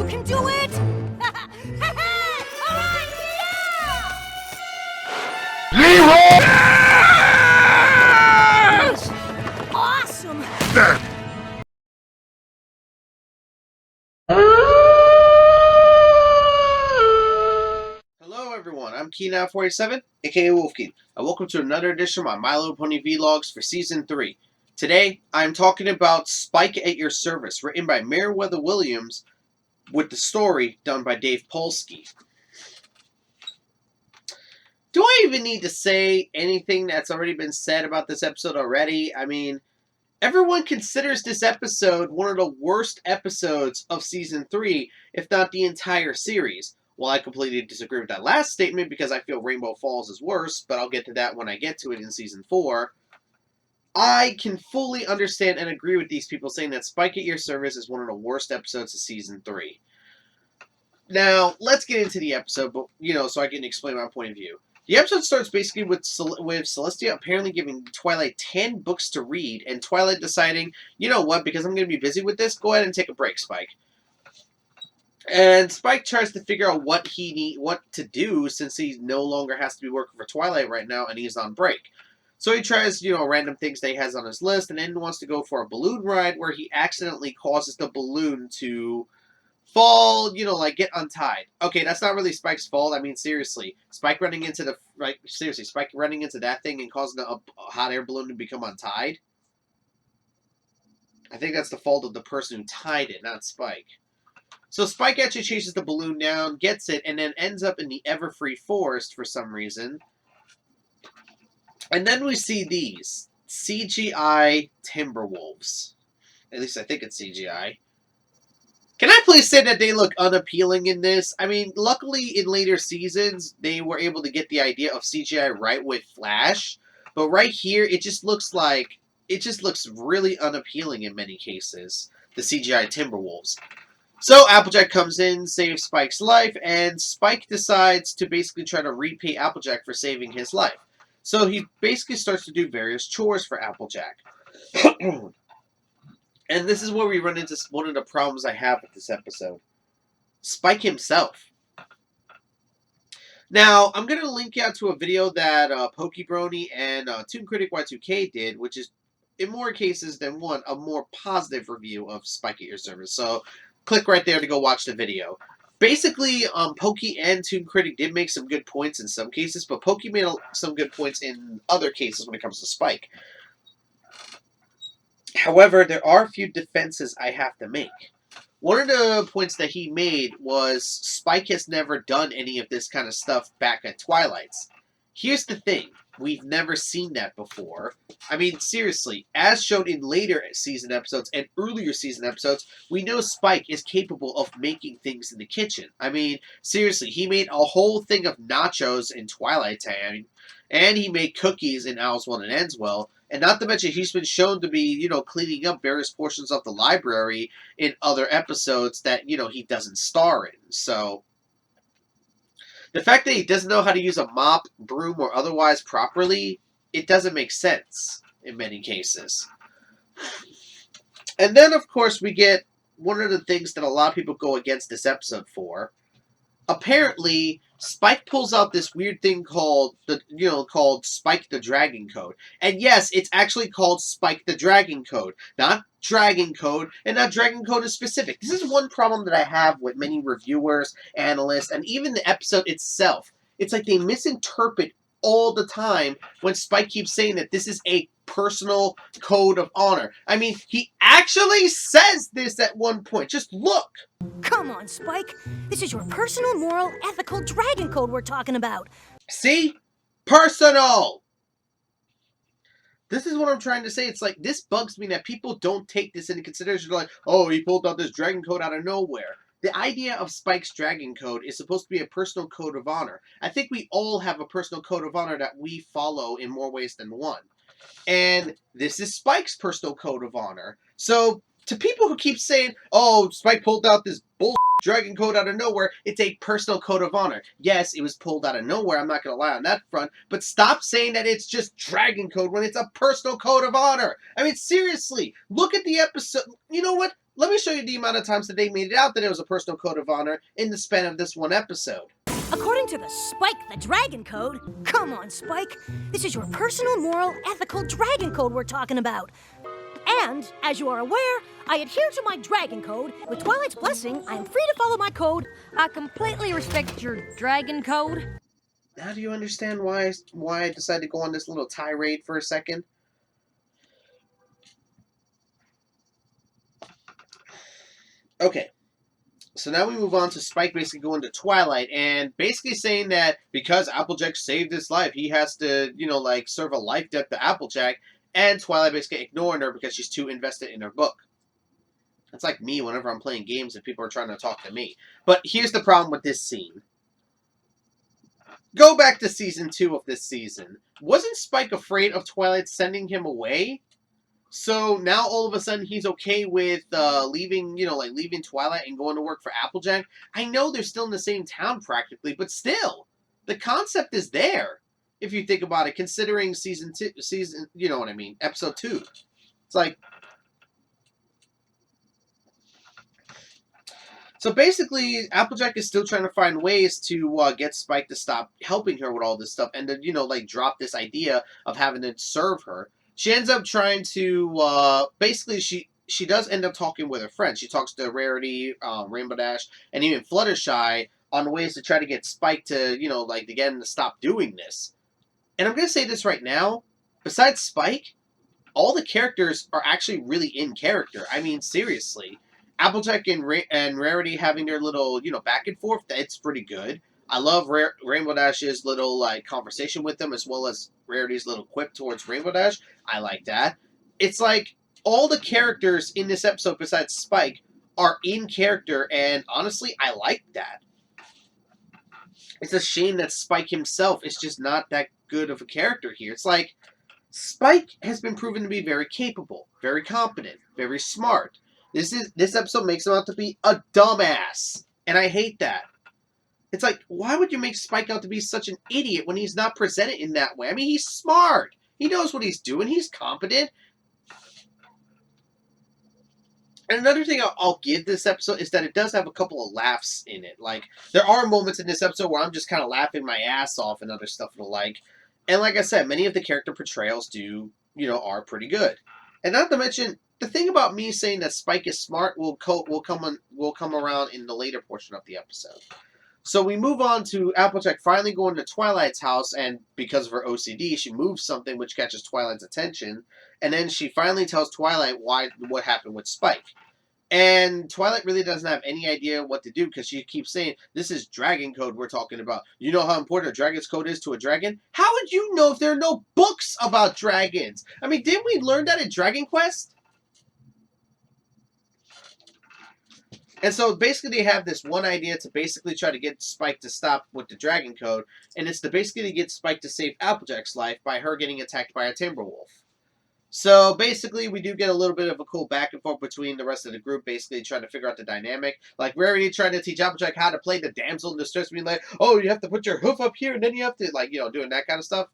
can do it! Alright, Leroy! yeah! Awesome! Hello everyone, I'm Keen47, aka Wolfkeen, and welcome to another edition of my My Little Pony Vlogs for Season 3. Today, I'm talking about Spike at Your Service, written by Meriwether Williams, with the story done by Dave Polsky. Do I even need to say anything that's already been said about this episode already? I mean, everyone considers this episode one of the worst episodes of Season 3, if not the entire series. Well, I completely disagree with that last statement because I feel Rainbow Falls is worse, but I'll get to that when I get to it in Season 4. I can fully understand and agree with these people saying that Spike at Your Service is one of the worst episodes of Season 3. Now, let's get into the episode, but so I can explain my point of view. The episode starts basically with Celestia apparently giving Twilight 10 books to read, and Twilight deciding, you know what, because I'm going to be busy with this, go ahead and take a break, Spike. And Spike tries to figure out what to do since he no longer has to be working for Twilight right now and he's on break. So he tries, random things that he has on his list, and then wants to go for a balloon ride where he accidentally causes the balloon to fall, get untied. Okay, that's not really Spike's fault. I mean, seriously, Spike running into that thing and causing a hot air balloon to become untied. I think that's the fault of the person who tied it, not Spike. So Spike actually chases the balloon down, gets it, and then ends up in the Everfree Forest for some reason. And then we see these CGI Timberwolves. At least I think it's CGI. Can I please say that they look unappealing in this? I mean, luckily in later seasons, they were able to get the idea of CGI right with Flash. But right here, it just looks really unappealing in many cases. The CGI Timberwolves. So Applejack comes in, saves Spike's life, and Spike decides to basically try to repay Applejack for saving his life. So he basically starts to do various chores for Applejack. And this is where we run into one of the problems I have with this episode. Spike himself. Now, I'm going to link out to a video that Pokebrony and Toon Critic Y2K did, which is, in more cases than one, a more positive review of Spike at Your Service. So, click right there to go watch the video. Basically, Pokey and Toon Critic did make some good points in some cases, but Pokey made some good points in other cases when it comes to Spike. However, there are a few defenses I have to make. One of the points that he made was Spike has never done any of this kind of stuff back at Twilight's. Here's the thing. We've never seen that before. I mean, seriously, as shown in later season episodes and earlier season episodes, we know Spike is capable of making things in the kitchen. I mean, seriously, he made a whole thing of nachos in Twilight Time, and he made cookies in Owl's Well and Ends Well, and not to mention he's been shown to be, cleaning up various portions of the library in other episodes that, he doesn't star in. So the fact that he doesn't know how to use a mop, broom, or otherwise properly, it doesn't make sense in many cases. And then, of course, we get one of the things that a lot of people go against this episode for. Apparently, Spike pulls out this weird thing called Spike the Dragon Code. And yes, it's actually called Spike the Dragon Code, not Dragon Code, and not Dragon Code is specific. This is one problem that I have with many reviewers, analysts, and even the episode itself. It's like they misinterpret all the time when Spike keeps saying that this is a personal code of honor. I mean, he actually says this at one point. Just look. Come on, Spike. This is your personal, moral, ethical dragon code we're talking about. See? Personal! This is what I'm trying to say. It's like, this bugs me that people don't take this into consideration. They're like, oh, he pulled out this dragon code out of nowhere. The idea of Spike's dragon code is supposed to be a personal code of honor. I think we all have a personal code of honor that we follow in more ways than one. And this is Spike's personal code of honor. So, to people who keep saying, oh, Spike pulled out this bull dragon code out of nowhere, it's a personal code of honor. Yes, it was pulled out of nowhere, I'm not going to lie on that front, but stop saying that it's just dragon code when it's a personal code of honor. I mean, seriously, look at the episode. You know what? Let me show you the amount of times that they made it out that it was a personal code of honor in the span of this one episode. According to the Spike the Dragon Code, come on, Spike, this is your personal, moral, ethical dragon code we're talking about. And, as you are aware, I adhere to my dragon code. With Twilight's blessing, I am free to follow my code. I completely respect your dragon code. Now do you understand why I decided to go on this little tirade for a second? Okay. So now we move on to Spike basically going to Twilight and basically saying that because Applejack saved his life, he has to, serve a life debt to Applejack, and Twilight basically ignoring her because she's too invested in her book. That's like me whenever I'm playing games and people are trying to talk to me. But here's the problem with this scene. Go back to season 2 of this season. Wasn't Spike afraid of Twilight sending him away? So now all of a sudden he's okay with leaving Twilight and going to work for Applejack. I know they're still in the same town practically, but still, the concept is there. If you think about it, considering episode 2. It's like, so basically, Applejack is still trying to find ways to get Spike to stop helping her with all this stuff and to, drop this idea of having to serve her. She ends up trying to, basically, she does end up talking with her friends. She talks to Rarity, Rainbow Dash, and even Fluttershy on ways to try to get Spike to, to get him to stop doing this. And I'm going to say this right now. Besides Spike, all the characters are actually really in character. I mean, seriously. Applejack and Rarity having their little, back and forth, it's pretty good. I love Rainbow Dash's little, conversation with them, as well as Rarity's little quip towards Rainbow Dash. I like that. It's like, all the characters in this episode besides Spike are in character, and honestly, I like that. It's a shame that Spike himself is just not that good of a character here. It's like, Spike has been proven to be very capable, very competent, very smart. This episode makes him out to be a dumbass, and I hate that. It's like, why would you make Spike out to be such an idiot when he's not presented in that way? I mean, he's smart. He knows what he's doing. He's competent. And another thing I'll give this episode is that it does have a couple of laughs in it. Like, there are moments in this episode where I'm just kind of laughing my ass off and other stuff and the like. And like I said, many of the character portrayals are pretty good. And not to mention, the thing about me saying that Spike is smart will come around in the later portion of the episode. So we move on to Applejack finally going to Twilight's house, and because of her OCD, she moves something which catches Twilight's attention, and then she finally tells Twilight what happened with Spike. And Twilight really doesn't have any idea what to do because she keeps saying, this is dragon code we're talking about. You know how important a dragon's code is to a dragon? How would you know if there are no books about dragons? I mean, didn't we learn that in Dragon Quest? And so basically they have this one idea to basically try to get Spike to stop with the dragon code, and it's to basically get Spike to save Applejack's life by her getting attacked by a Timberwolf. So basically we do get a little bit of a cool back and forth between the rest of the group, basically trying to figure out the dynamic. Like Rarity trying to teach Applejack how to play the damsel in distress, being like, oh, you have to put your hoof up here, and then you have to, doing that kind of stuff.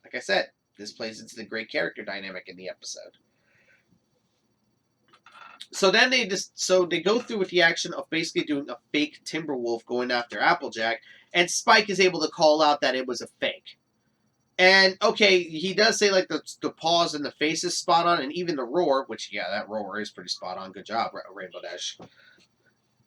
Like I said, this plays into the great character dynamic in the episode. So then they go through with the action of basically doing a fake Timberwolf going after Applejack, and Spike is able to call out that it was a fake. And, okay, he does say, the paws and the face is spot on, and even the roar, which, yeah, that roar is pretty spot on. Good job, Rainbow Dash.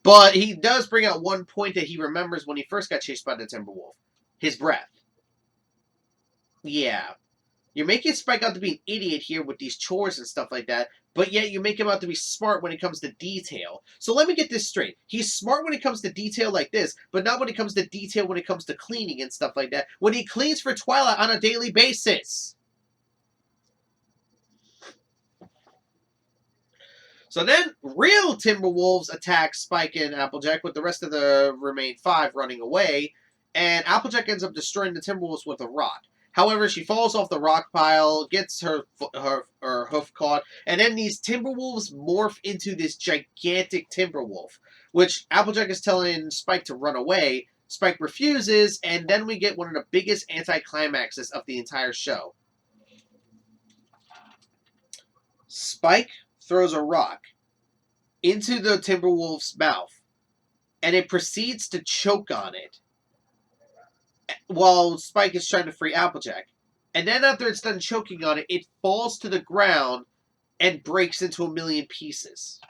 But he does bring out one point that he remembers when he first got chased by the Timberwolf. His breath. Yeah. You're making Spike out to be an idiot here with these chores and stuff like that, but yet you make him out to be smart when it comes to detail. So let me get this straight. He's smart when it comes to detail like this, but not when it comes to detail when it comes to cleaning and stuff like that, when he cleans for Twilight on a daily basis. So then, real Timberwolves attack Spike and Applejack with the rest of the remaining 5 running away, and Applejack ends up destroying the Timberwolves with a rock. However, she falls off the rock pile, gets her hoof caught, and then these Timberwolves morph into this gigantic Timberwolf, which Applejack is telling Spike to run away. Spike refuses, and then we get one of the biggest anticlimaxes of the entire show. Spike throws a rock into the Timberwolf's mouth, and it proceeds to choke on it while Spike is trying to free Applejack. And then after it's done choking on it, it falls to the ground and breaks into a million pieces.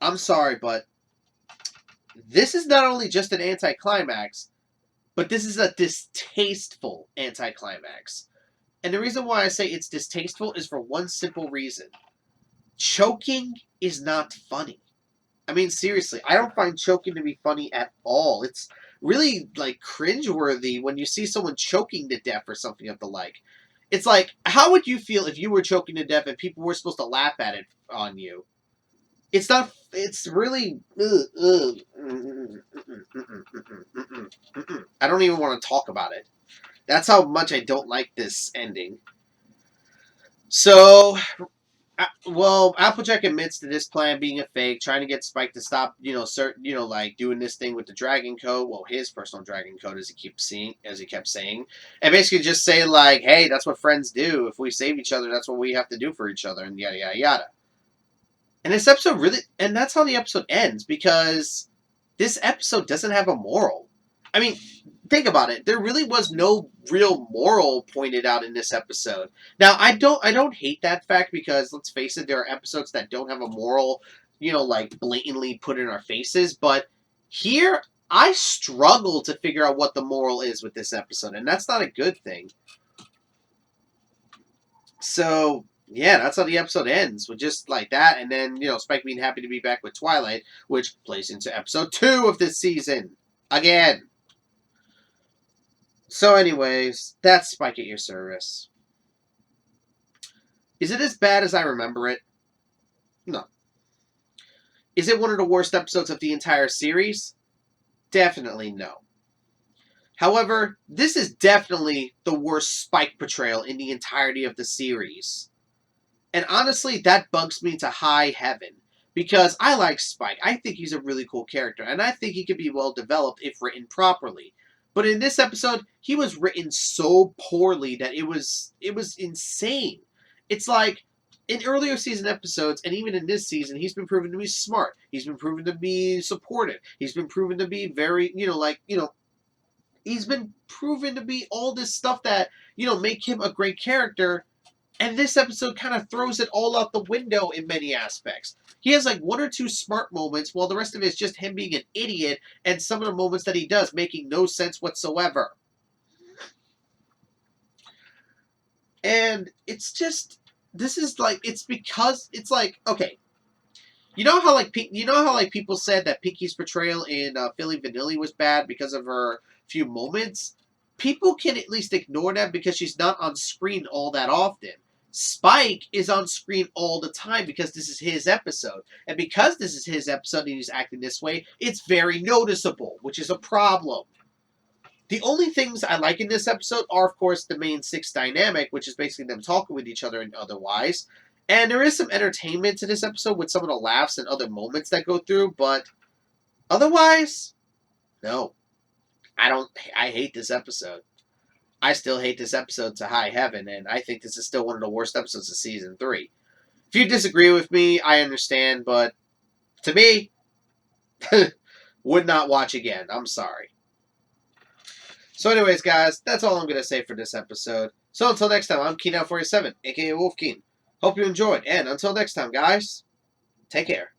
I'm sorry, but this is not only just an anticlimax, but this is a distasteful anticlimax. And the reason why I say it's distasteful is for one simple reason. Choking is not funny. I mean, seriously, I don't find choking to be funny at all. It's really, like, cringeworthy when you see someone choking to death or something of the like. It's like, how would you feel if you were choking to death and people were supposed to laugh at it on you? It's not, it's really, I don't even want to talk about it. That's how much I don't like this ending. So, well, Applejack admits to this plan being a fake, trying to get Spike to stop, like doing this thing with the Dragon Code. Well, his personal Dragon Code, as he kept saying, and basically just say like, "Hey, that's what friends do. If we save each other, that's what we have to do for each other," and yada yada yada. And this episode and that's how the episode ends, because this episode doesn't have a moral. I mean, think about it. There really was no real moral pointed out in this episode. Now, I don't hate that fact, because let's face it, there are episodes that don't have a moral, like blatantly put in our faces. But here, I struggle to figure out what the moral is with this episode, and that's not a good thing. So, yeah, that's how the episode ends, with just like that, and then, Spike being happy to be back with Twilight, which plays into episode 2 of this season. Again. So anyways, that's Spike at your service. Is it as bad as I remember it? No. Is it one of the worst episodes of the entire series? Definitely no. However, this is definitely the worst Spike portrayal in the entirety of the series. And honestly, that bugs me to high heaven. Because I like Spike. I think he's a really cool character. And I think he could be well developed if written properly. But in this episode, he was written so poorly that it was insane. It's like, in earlier season episodes, and even in this season, he's been proven to be smart. He's been proven to be supportive. He's been proven to be very, he's been proven to be all this stuff that, make him a great character. And this episode kind of throws it all out the window in many aspects. He has like 1 or 2 smart moments, while the rest of it is just him being an idiot, and some of the moments that he does making no sense whatsoever. And it's just, this is like, it's because, it's like, okay. You know how people said that Pinky's portrayal in Philly Vanilli was bad because of her few moments? People can at least ignore that because she's not on screen all that often. Spike is on screen all the time because this is his episode. And because this is his episode and he's acting this way, it's very noticeable, which is a problem. The only things I like in this episode are, of course, the main 6 dynamic, which is basically them talking with each other and otherwise. And there is some entertainment to this episode with some of the laughs and other moments that go through, but otherwise, no. I hate this episode. I still hate this episode to high heaven, and I think this is still one of the worst episodes of Season 3. If you disagree with me, I understand, but to me, would not watch again. I'm sorry. So anyways, guys, that's all I'm going to say for this episode. So until next time, I'm Keen947, a.k.a. Wolfkeen. Hope you enjoyed, and until next time, guys, take care.